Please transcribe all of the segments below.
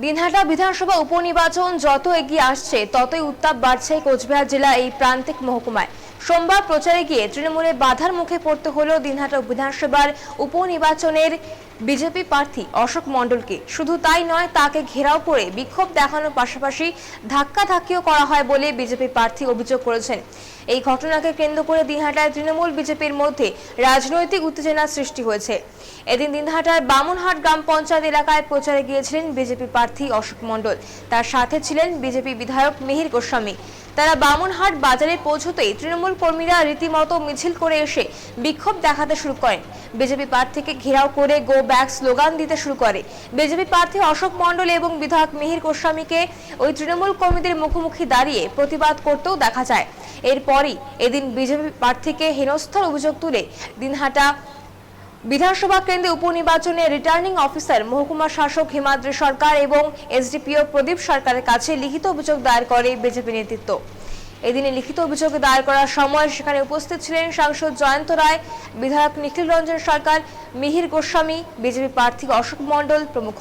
দিনহাটা বিধানসভা উপনির্বাচন যত এগিয়ে আসছে ততই উত্তাপ বাড়ছে কোচবিহার জেলা এই প্রান্তিক মহকুমায়। সোমবার প্রচারে গিয়ে তৃণমূলে বাধার মুখে পড়তে হলো দিনহাটা বিধানসভার উপনির্বাচনের বিজেপি প্রার্থী অশোক মণ্ডলকে। শুধু তাই নয়, তাকে ঘেরাও করে বিক্ষোভ দেখানোর পাশাপাশি ধাক্কাধাক্কিও করা হয় বলে বিজেপি প্রার্থী অভিযোগ করেছেন। এই ঘটনাকে কেন্দ্র করে দিনহাটায় তৃণমূল বিজেপির মধ্যে রাজনৈতিক উত্তেজনার সৃষ্টি হয়েছে। এদিন দিনহাটার বামুনহাট গ্রাম পঞ্চায়েত এলাকায় প্রচারে গিয়েছিলেন বিজেপি প্রার্থী অশোক মণ্ডল। তার সাথে ছিলেন বিজেপি বিধায়ক মিহির গোস্বামী। তারা বামুনহাট বাজারে পৌঁছতেই তৃণমূল কর্মীরা রীতিমতো মিছিল করে এসে বিক্ষোভ দেখাতে শুরু করেন। বিজেপি প্রার্থীকে ঘেরাও করে গো ব্যাক স্লোগান দিতে শুরু করে। বিজেপি প্রার্থী অশোক মণ্ডল এবং বিধায়ক মিহির গোস্বামীকে ওই তৃণমূল কর্মীদের মুখোমুখি দাঁড়িয়ে প্রতিবাদ করতেও দেখা যায়। এরপরই এদিন বিজেপি প্রার্থীকে হেনস্থার অভিযোগ তুলে দিনহাটা বিধানসভা কেন্দ্রে উপনির্বাচনে রিটার্নিং অফিসার মহকুমা শাসক হিমাদ্রি সরকার এবং এসডিপিও প্রদীপ সরকারের কাছে লিখিত অভিযোগ দায়ের করে বিজেপি নেতৃত্ব। এদিনে লিখিত অভিযোগ দায়ের করার সময় সেখানে উপস্থিত ছিলেন সাংসদ জয়ন্ত রায়, বিধায়ক নিখিল রঞ্জন সরকার, মিহির গোস্বামী, বিজেপি প্রার্থী অশোক মণ্ডল প্রমুখ।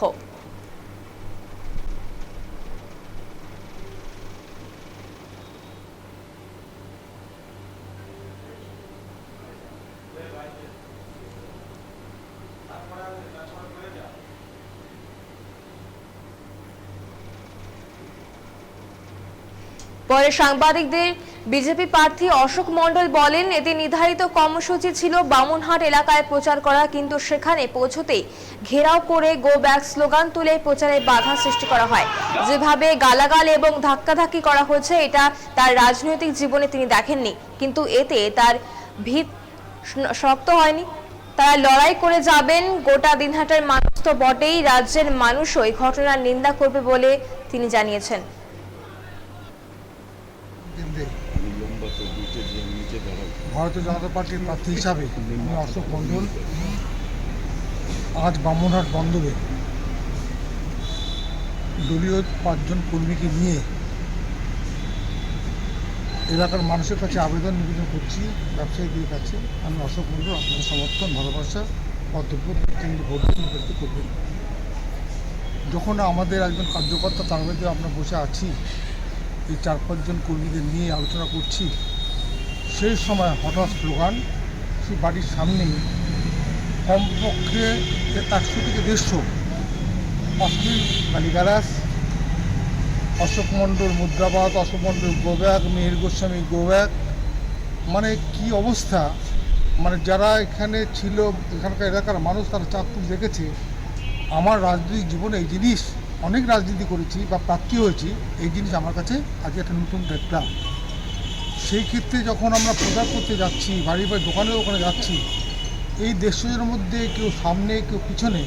পরে সাংবাদিকদের বিজেপি প্রার্থী অশোক মণ্ডল বলেন, এতে নির্ধারিত কর্মসূচি ছিল বামুনহাট এলাকায় প্রচার করা, কিন্তু সেখানে পৌঁছতেই ঘেরাও করে গো ব্যাক স্লোগান তুলে প্রচারে বাধা সৃষ্টি করা হয়। যেভাবে গালাগাল এবং ধাক্কাধাক্কি করা হয়েছে, এটা তার রাজনৈতিক জীবনে তিনি দেখেননি, কিন্তু এতে তার ভিত শক্ত হয়নি। তারা লড়াই করে যাবেন। গোটা দিনহাটার মানুষ তো বটেই, রাজ্যের মানুষও এই ঘটনার নিন্দা করবে বলে তিনি জানিয়েছেন। ভারতীয় জনতা পার্টির প্রার্থী হিসাবে আমি অশোক মণ্ডল আজ বামুনহাট বন্দরে দলীয় 5 জন কর্মীকে নিয়ে এলাকার মানুষের কাছে আবেদন নিবেদন করছি, ব্যবসায়ীদের কাছে। আমি অশোক মণ্ডল আপনাদের সমর্থন, ভালোবাসা, কর্তব্য ভোট নির্বাচিত করবেন। যখন আমাদের একজন কার্যকর্তা তার মধ্যে আমরা বসে আছি, এই 4-5 জন কর্মীদের নিয়ে আলোচনা করছি, সেই সময় হঠাৎ স্লোগান সেই বাড়ির সামনেই কমপক্ষে 100 থেকে 150 অশ্লীল গালিগালাজ, অশোক মণ্ডল মুদ্রাবাদ, অশোক মণ্ডল গোব্যাক, মিহির গোস্বামী গোব্যাক, মানে কি অবস্থা। মানে যারা এখানে ছিল, এখানকার এলাকার মানুষ, তারা চাঁদপুর দেখেছে। আমার রাজনৈতিক জীবনে এই জিনিস, অনেক রাজনীতি করেছি বা প্রার্থী হয়েছি, এই জিনিস আমার কাছে আজকে একটা নতুন দেখলাম। সেই ক্ষেত্রে যখন আমরা প্রচার করতে যাচ্ছি, বাড়ি দোকানে যাচ্ছি, এই 150 জনের মধ্যে কেউ সামনে কেউ পিছনে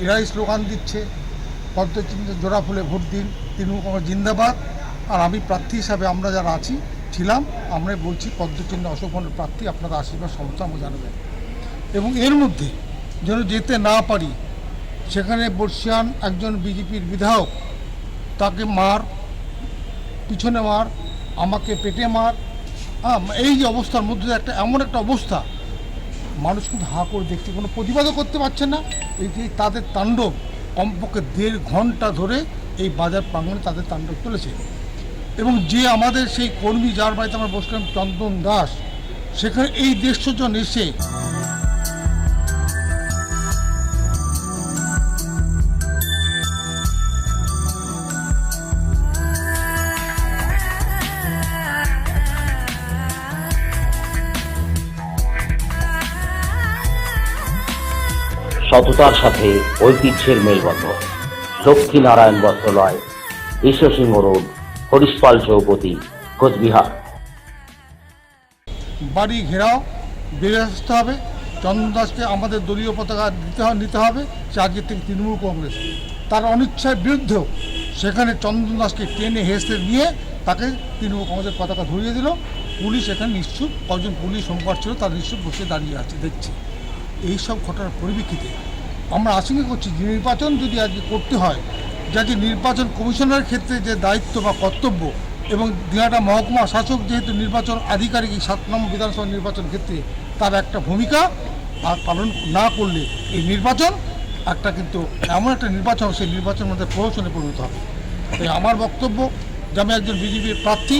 এরাই স্লোগান দিচ্ছে, পদ্মচিহ্নে জোড়া ফুলে ভোট দিন, তৃণমূল কংগ্রেস জিন্দাবাদ। আর আমি প্রার্থী হিসাবে আমরা যারা ছিলাম, আমরা বলছি পদ্মচিহ্নে অশোক মণ্ডল প্রার্থী, আপনারা আশীর্বাদ সমস্যা আমরা জানাবেন। এবং এর মধ্যে যেন যেতে না পারি, সেখানে বর্ষিয়ান একজন বিজেপির বিধায়ক, তাকে মার, পিছনে মার, আমাকে পেটে মার, এই যে অবস্থার মধ্যে এমন একটা অবস্থা, মানুষ কিন্তু হাঁ করে দেখছে, কোনো প্রতিবাদও করতে পারছেন না। এই যে তাদের তাণ্ডব, কমপক্ষে 1.5 ঘন্টা ধরে এই বাজার প্রাঙ্গণে তাদের তাণ্ডব চলেছে। এবং যে আমাদের সেই কর্মী, যার বাড়িতে আমরা বসলাম, চন্দন দাস, সেখানে এই 150 জন এসে সততার সাথে ঐতিহ্যের মেলবন্ধন। লক্ষ্মীনারায়ণ বস্ত্রালয়, ঈশ্বরসিংহ রোড, হরিশপাল চৌপতি, কোচবিহার। বাড়ি ঘেরাও বেরিয়ে আসতে হবে। চন্দন দাসকে আমাদের দলীয় পতাকা নিতে হবে। সে আজকের থেকে তৃণমূল কংগ্রেস, তার অনিচ্ছার বিরুদ্ধেও সেখানে চন্দন দাসকে টেনে হেসে নিয়ে তাকে তৃণমূল কংগ্রেসের পতাকা ধরিয়ে দিল। পুলিশ এখানে নিশ্চুপ, কয়েকজন পুলিশ হোমগার্ড ছিল, তার নিশ্চুপ বসে দাঁড়িয়ে আছে, দেখছি। এইসব ঘটনার পরিপ্রেক্ষিতে আমরা আশঙ্কা করছি যে নির্বাচন যদি আজকে করতে হয়, যাতে নির্বাচন কমিশনের ক্ষেত্রে যে দায়িত্ব বা কর্তব্য, এবং দিনহাটা মহকুমা শাসক যেহেতু নির্বাচন আধিকারিক, 7 নম্বর বিধানসভা নির্বাচন ক্ষেত্রে তার একটা ভূমিকা আর পালন না করলে এই নির্বাচন একটা কিন্তু এমন একটা নির্বাচন, সেই নির্বাচনের মধ্যে প্রহসনে পরিণত হবে। তাই আমার বক্তব্য যে আমি একজন বিজেপির প্রার্থী,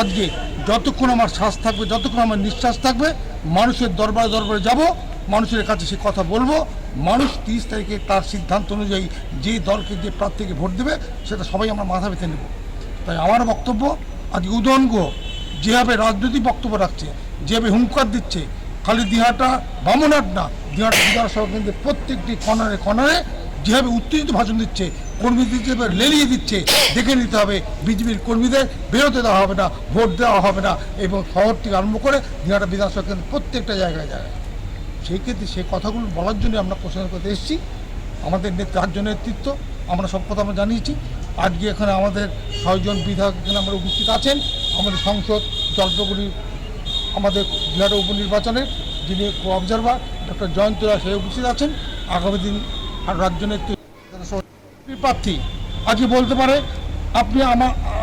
আজকে যতক্ষণ আমার শ্বাস থাকবে, যতক্ষণ আমার নিঃশ্বাস থাকবে, মানুষের দরবারে দরবারে যাব, মানুষের কাছে সে কথা বলবো। মানুষ 30 তারিখে তার সিদ্ধান্ত অনুযায়ী যে দলকে, যে প্রার্থীকে ভোট দেবে, সেটা সবাই আমরা মাথা পেতে নেব। তাই আমার বক্তব্য, আজকে উদয়ন গুহ যেভাবে রাজনৈতিক বক্তব্য রাখছে, যেভাবে হুঙ্কার দিচ্ছে, খালি দিহাটা বামনহাট না, দিহাটা বিধানসভা কেন্দ্রে প্রত্যেকটি কর্নারে কর্নারে যেভাবে উত্তেজিত ভাষণ দিচ্ছে, কর্মীদের যেভাবে লেলিয়ে দিচ্ছে, দেখে নিতে হবে বিজেপির কর্মীদের বেরোতে দেওয়া হবে না, ভোট দেওয়া হবে না, এবং শহর থেকে আরম্ভ করে দিহাটা বিধানসভা কেন্দ্রে প্রত্যেকটা জায়গায় জায়গায়। সেই ক্ষেত্রে সেই কথাগুলো বলার জন্য আমরা প্রশ্ন করতে এসেছি। আমাদের রাজ্য নেতৃত্ব আমরা সব কথা আমরা জানিয়েছি। আজকে এখানে আমাদের 6 জন বিধায়ক এখানে আমরা উপস্থিত আছেন। আমাদের সংসদ জলপাইগুড়ি আমাদের বিহার উপনির্বাচনের যিনি কো অবজারভার ডক্টর জয়ন্ত রায়, সে উপস্থিত আছেন। আগামী দিন আর রাজ্য নেতৃত্ব প্রার্থী আজকে বলতে পারে আপনি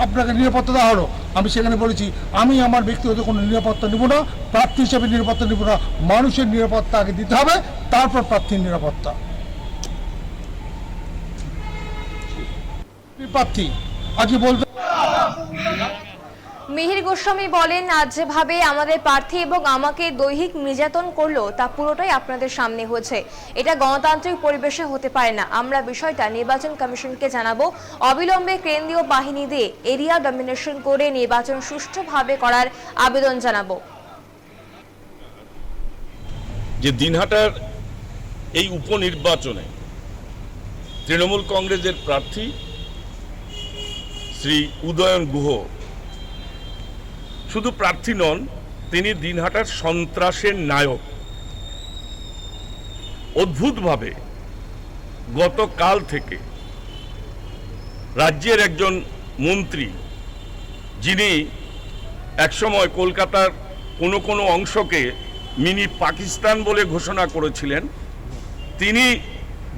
আপনাকে নিরাপত্তা দেওয়া হলো, আমি সেখানে বলেছি আমি আমার ব্যক্তিগত কোনো নিরাপত্তা নেব না, প্রার্থী হিসেবে নিরাপত্তা নেব না, মানুষের নিরাপত্তা আগে দিতে হবে, তারপর প্রার্থীর নিরাপত্তা। প্রার্থী আজকে বলতে মিহির গোস্বামী বলেন, আজ যেভাবে আমাদের প্রার্থী এবং আমাকে দৈহিক নির্যাতন করলো তা পুরোটাই আপনাদের সামনে হয়েছে। এটা গণতান্ত্রিক পরিবেশে হতে পারে না। আমরা বিষয়টা নির্বাচন কমিশনকে জানাবো। অবিলম্বে কেন্দ্রীয় বাহিনী দিয়ে এরিয়া ডমিনেশন করে নির্বাচন সুষ্ঠুভাবে করার আবেদন জানাবো। যে দিনহাটার এই উপনির্বাচনে তৃণমূল কংগ্রেসের প্রার্থী শ্রী উদয়ন গুহ শুধু প্রার্থী নন, তিনি দিনহাটার সন্ত্রাসের নায়ক। অদ্ভুতভাবে গতকাল থেকে রাজ্যের একজন মন্ত্রী, যিনি একসময় কলকাতার কোনো অংশকে মিনি পাকিস্তান বলে ঘোষণা করেছিলেন, তিনি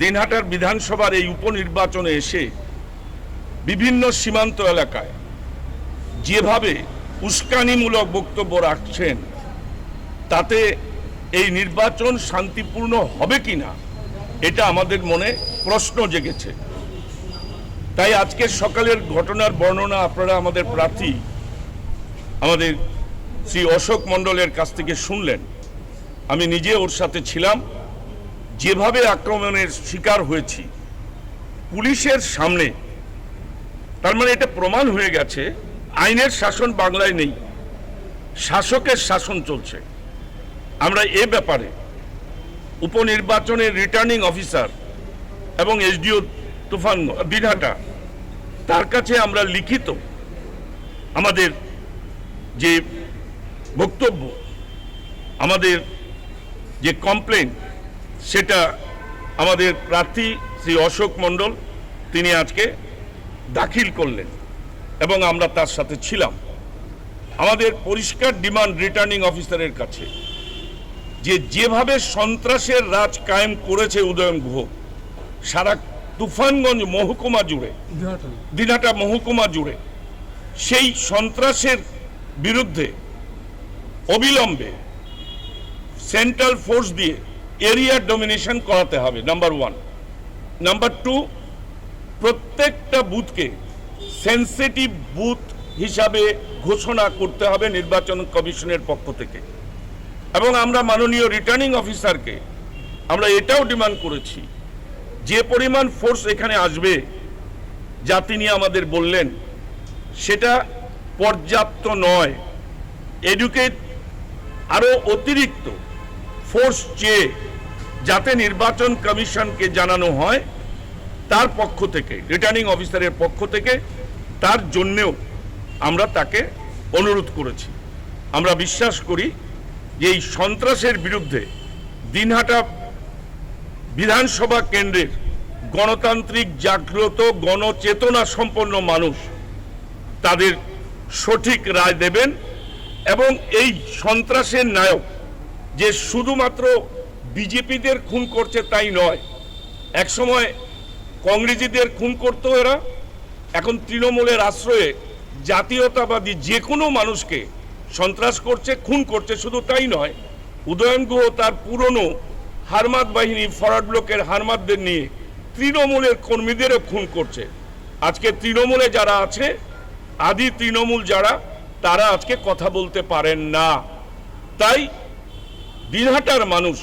দিনহাটার বিধানসভার এই উপনির্বাচনে এসে বিভিন্ন সীমান্ত এলাকায় যেভাবে উস্কানিমূলক বক্তব্য রাখছেন, তাতে এই নির্বাচন শান্তিপূর্ণ হবে কিনা এটা আমাদের মনে প্রশ্ন জেগেছে। তাই আজকের সকালের ঘটনার বর্ণনা আপনারা আমাদের প্রার্থী আমাদের শ্রী অশোক মণ্ডলের কাছ থেকে শুনলেন। আমি নিজে ওর সাথে ছিলাম। যেভাবে আক্রমণের শিকার হয়েছি পুলিশের সামনে, তার মানে এটা প্রমাণ হয়ে গেছে আইনের শাসন বাংলায় নেই, শাসকের শাসন চলছে। আমরা এ ব্যাপারে উপনির্বাচনের রিটার্নিং অফিসার এবং এসডিও তুফান দিনহাটা, তার কাছে আমরা লিখিত আমাদের যে বক্তব্য, আমাদের যে কমপ্লেন, সেটা আমাদের প্রার্থী শ্রী অশোক মণ্ডল তিনি আজকে দাখিল করলেন এবং আমরা তার সাথে ছিলাম। আমাদের পরিষ্কার ডিমান্ড রিটার্নিং অফিসারের কাছে যে যেভাবে সন্ত্রাসের রাজ কায়েম করেছে উদয়ন গুহ সারা তুফানগঞ্জ মহকুমা জুড়ে, দিনহাটা মহকুমা জুড়ে, সেই সন্ত্রাসের বিরুদ্ধে অবিলম্বে সেন্ট্রাল ফোর্স দিয়ে এরিয়া ডমিনেশন করাতে হবে, নাম্বার 1। নাম্বার 2, প্রত্যেকটা বুথকে সেন্সিটিভ বুথ হিসাবে ঘোষণা করতে হবে নির্বাচন কমিশনের পক্ষ থেকে। এবং আমরা মাননীয় রিটার্নিং অফিসারকে আমরা এটাও ডিমান্ড করেছি, যে পরিমাণ ফোর্স এখানে আসবে যা তিনি আমাদের বললেন সেটা পর্যাপ্ত নয়। এডুকেট আরও অতিরিক্ত ফোর্স চেয়ে যাতে নির্বাচন কমিশনকে জানানো হয় তার পক্ষ থেকে, রিটার্নিং অফিসারের পক্ষ থেকে, তার জন্যেও আমরা তাকে অনুরোধ করেছি। আমরা বিশ্বাস করি যে এই সন্ত্রাসের বিরুদ্ধে দিনহাটা বিধানসভা কেন্দ্রের গণতান্ত্রিক জাগ্রত গণচেতনা সম্পন্ন মানুষ তাদের সঠিক রায় দেবেন। এবং এই সন্ত্রাসের নায়ক যে শুধুমাত্র বিজেপিদের খুন করছে তাই নয়, একসময় কংগ্রেসীদের খুন করতো এরা, এখন তৃণমূলের আশ্রয়ে জাতীয়তাবাদী যে কোনো মানুষকে সন্ত্রাস করছে, খুন করছে। শুধু তাই নয়, উদয়ন গুহ তার পুরনো হারমাদ বাহিনী ফরওয়ার্ড ব্লকের হারমাদদের নিয়ে তৃণমূলের কর্মীদেরও খুন করছে। আজকে তৃণমূলে যারা আছে, আদি তৃণমূল যারা, তারা আজকে কথা বলতে পারেন না। তাই দিনহাটার মানুষ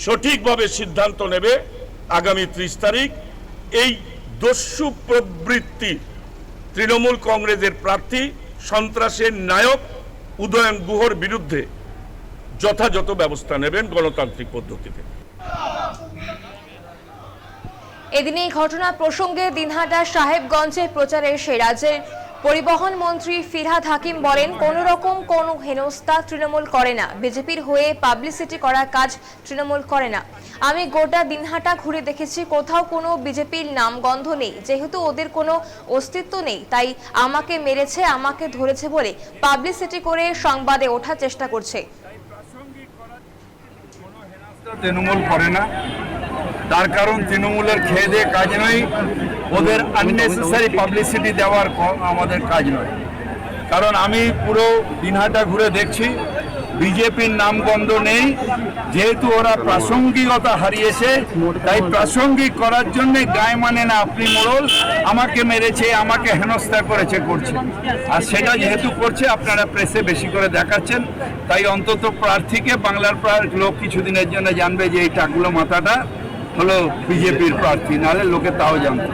সঠিকভাবে সিদ্ধান্ত নেবে আগামী 30 তারিখ এই দস্যু প্রবৃত্তি তৃণমূল কংগ্রেসের প্রার্থী সন্ত্রাসের নায়ক উদয়ন গুহর বিরুদ্ধে যথাযথ ব্যবস্থা নেবেন গণতান্ত্রিক পদ্ধতিতে। এদিন এই ঘটনা প্রসঙ্গে দিনহাটা সাহেবগঞ্জে প্রচারে এসে রাজ্যের পরিবহন মন্ত্রী ফিরহাদ হাকিম বলেন, কোন রকম কোনো হেনস্থা তৃণমূল করে না। বিজেপির হয়ে পাবলিসিটি করার কাজ তৃণমূল করে না। আমি গোটা দিনহাটা ঘুরে দেখেছি, কোথাও কোনো বিজেপির নামগন্ধ নেই। যেহেতু ওদের কোনো অস্তিত্ব নেই, তাই আমাকে মেরেছে, আমাকে ধরেছে বলে পাবলিসিটি করে সংবাদে ওঠার চেষ্টা করছে। তৃণমূল করে না, তার কারণ তৃণমূলের খেয়ে দিয়ে কাজ নয়, ওদের আননেসেসারি পাবলিসিটি দেওয়ার আমাদের কাজ নয়। কারণ আমি পুরো দিনহাটা ঘুরে দেখছি, বিজেপির নামগন্ধ নেই। যেহেতু ওরা প্রাসঙ্গিকতা হারিয়েছে, তাই প্রাসঙ্গিক করার জন্য গায়ে মানে না আপনি মোড়ল, আমাকে মেরেছে, আমাকে হেনস্থা করেছে করছে। আর সেটা যেহেতু করছে, আপনারা প্রেসে বেশি করে দেখাচ্ছেন, তাই অন্তত প্রার্থীকে বাংলার লোক কিছুদিনের জন্য জানবে যে এই টাকগুলো মাথাটা হলো বিজেপির প্রার্থী, নাহলে লোকে তাও জানতো।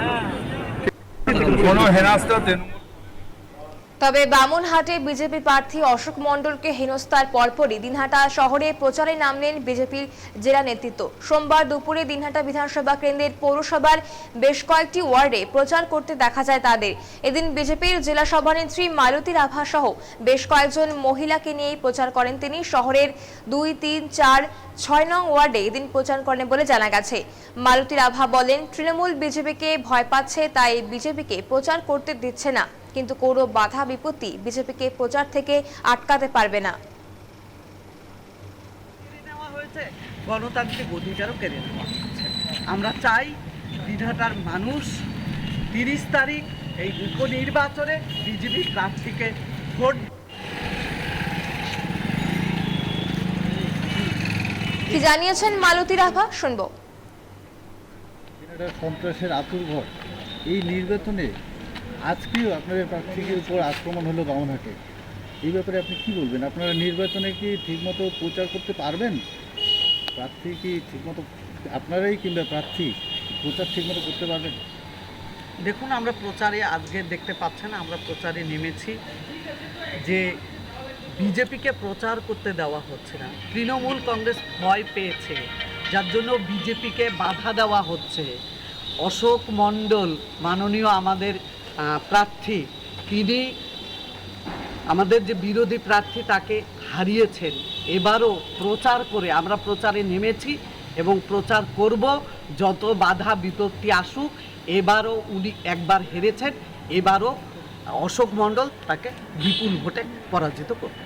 কোনো হেনস্থা তবে বামুনহাটে বিজেপি প্রার্থী অশোক মণ্ডলকে হেনস্থার পরপরই দিনহাটা শহরে প্রচারে নামলেন বিজেপির জেলা নেতৃত্ব। সোমবার দুপুরে দিনহাটা বিধানসভা কেন্দ্রের পৌরসভার বেশ কয়েকটি ওয়ার্ডে প্রচার করতে দেখা যায় তাদের। এদিন বিজেপির জেলা সভানেত্রী মালতী রাভা সহ বেশ কয়েকজন মহিলাকে নিয়েই প্রচার করেন তিনি। শহরের 2, 3, 4, 6 নং ওয়ার্ডে এদিন প্রচার করেন বলে জানা গেছে। মালতী রাভা বলেন, তৃণমূল বিজেপিকে ভয় পাচ্ছে, তাই বিজেপিকে প্রচার করতে দিচ্ছে না। কিন্তু কোনো বাধা বিপত্তি বিজেপিকে প্রচার থেকে আটকাতে পারবে না। গণতান্ত্রিক অধিকারও কেড়ে নেওয়া হচ্ছে। আমরা চাই দিনহাটার মানুষ 30 তারিখ এই উপনির্বাচনে বিজেপি প্রার্থীকে ভোট। কি জানিয়েছেন মালতী রাভা, শুনবো। সন্ত্রাসের আতুরঘর এই নির্বাচনে আজকেও আপনাদের প্রার্থীর উপর আক্রমণ হলো বামুনহাটে, এই ব্যাপারে আপনি কি বলবেন? আপনারা নির্বাচনে কি ঠিকমতো প্রচার করতে পারবেন? প্রার্থী কি ঠিকমতো, আপনারাই কিংবা প্রার্থী প্রচার ঠিকমতো করতে পারবেন? দেখুন, আমরা প্রচারে আজকে দেখতে পাচ্ছেন, আমরা প্রচারে নেমেছি যে বিজেপিকে প্রচার করতে দেওয়া হচ্ছে না। তৃণমূল কংগ্রেস ভয় পেয়েছে, যার জন্য বিজেপিকে বাধা দেওয়া হচ্ছে। অশোক মণ্ডল মাননীয় আমাদের প্রার্থী, তিনি আমাদের যে বিরোধী প্রার্থী তাকে হারিয়েছেন। এবারও প্রচার করে আমরা প্রচারে নেমেছি এবং প্রচার করব, যত বাধা বিপত্তি আসুক। এবারও উনি একবার হেরেছেন, এবারও অশোক মণ্ডল তাকে বিপুল ভোটে পরাজিত করবে।